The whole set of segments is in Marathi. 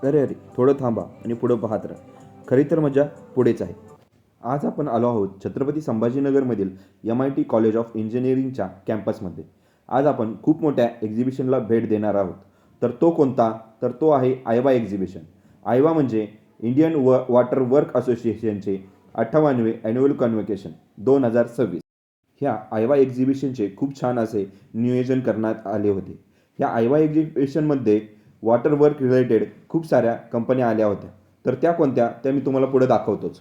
अरे अरे, थोडं थांबा आणि पुढं पाहत राहा. खरी तर मजा पुढेच आहे. आज आपण आलो आहोत छत्रपती संभाजीनगरमधील MIT कॉलेज ऑफ इंजिनिअरिंगच्या कॅम्पसमध्ये. आज आपण खूप मोठ्या एक्झिबिशनला भेट देणार आहोत. तर तो कोणता? तर तो आहे आयवा एक्झिबिशन. आयवा म्हणजे इंडियन वॉटर वर्क असोसिएशनचे 58वे ॲन्युअल कन्व्होकेशन 2026. ह्या आयवा एक्झिबिशनचे खूप छान असे नियोजन करण्यात आले होते. ह्या आयवा एक्झिबिशनमध्ये वॉटर वर्क रिलेटेड खूप साऱ्या कंपन्या आल्या होत्या. तर त्या कोणत्या त्या मी तुम्हाला पुढे दाखवतोच.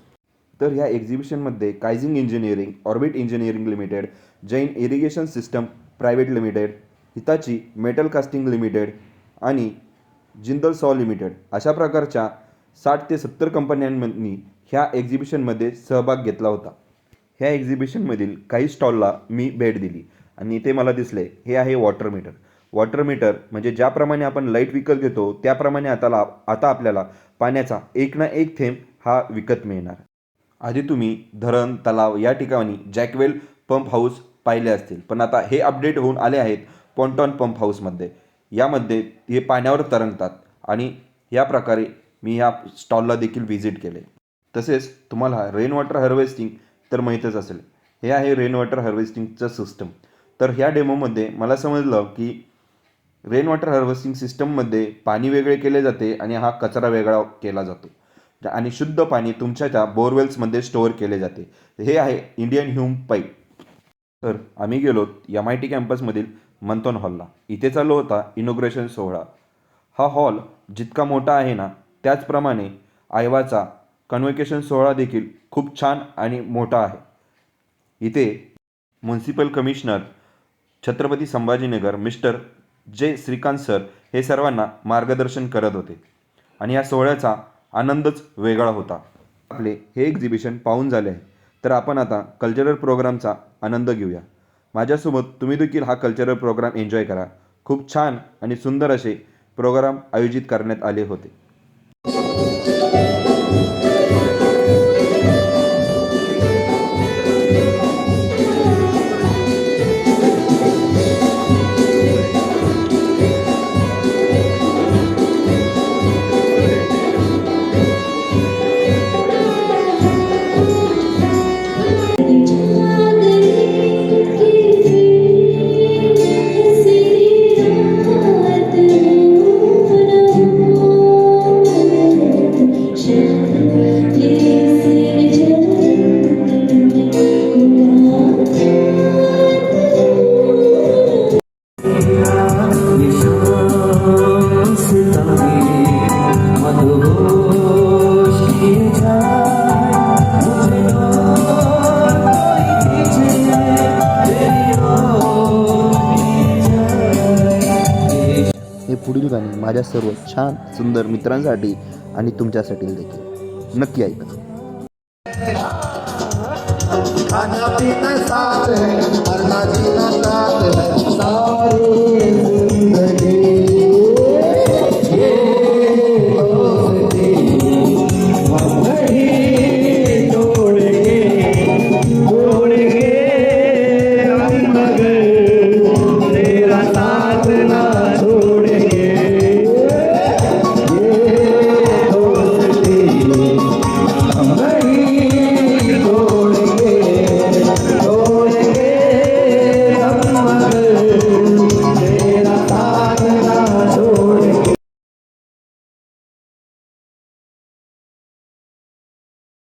तर ह्या एक्झिबिशनमध्ये कायझिंग engineering, Orbit engineering limited, Jain irrigation system private limited, Hitachi metal casting limited आणि जिंदल सॉ लिमिटेड अशा प्रकारच्या 60 ते 70 कंपन्यांनी ह्या एक्झिबिशनमध्ये सहभाग घेतला होता. ह्या एक्झिबिशनमधील काही स्टॉलला मी भेट दिली आणि ते मला दिसले. हे आहे वॉटर मीटर. वॉटर मीटर म्हणजे ज्याप्रमाणे आपण लाईट विकत घेतो त्याप्रमाणे आता आपल्याला पाण्याचा एक ना एक थेंब हा विकत मिळणार. आधी तुम्ही धरण, तलाव या ठिकाणी जॅकवेल पंप हाऊस पाहिले असतील, पण आता हे अपडेट होऊन आले आहेत पॉन्टॉन पंप हाऊसमध्ये. यामध्ये हे पाण्यावर तरंगतात आणि या प्रकारे मी ह्या स्टॉलला देखील व्हिजिट केले. तसेच तुम्हाला रेन वॉटर हार्वेस्टिंग तर माहीतच असेल. हे आहे रेन वॉटर हार्वेस्टिंगचं सिस्टम. तर ह्या डेमोमध्ये मला समजलं की रेन वॉटर हार्वेस्टिंग सिस्टममध्ये पाणी वेगळे केले जाते आणि हा कचरा वेगळा केला जातो आणि शुद्ध पाणी तुमच्या त्या बोरवेल्समध्ये स्टोअर केले जाते. हे आहे इंडियन ह्यूम पाईप. तर आम्ही गेलो MIT कॅम्पसमधील मंथन हॉलला. इथे चालू होता इनॉग्रेशन सोहळा. हा हॉल जितका मोठा आहे ना, त्याचप्रमाणे आयवाचा कन्व्होकेशन सोहळा देखील खूप छान आणि मोठा आहे. इथे municipal commissioner Chhatrapati Sambhajinagar mister J Shrikant sir हे सर्वांना मार्गदर्शन करत होते आणि या सोहळ्याचा आनंदच वेगळा होता. आपले हे एक्झिबिशन पाहून झाले आहे, तर आपण आता कल्चरल प्रोग्रामचा आनंद घेऊया. माझ्यासोबत तुम्ही देखील हा कल्चरल प्रोग्राम एन्जॉय करा. खूप छान आणि सुंदर असे प्रोग्राम आयोजित करण्यात आले होते. हे पुढील गाणे माझ्या सर्व छान सुंदर मित्रांसाठी आणि तुमच्यासाठी देखील नक्की ऐका. खाना पीना साथ है, मरना जीना साथ है, सारे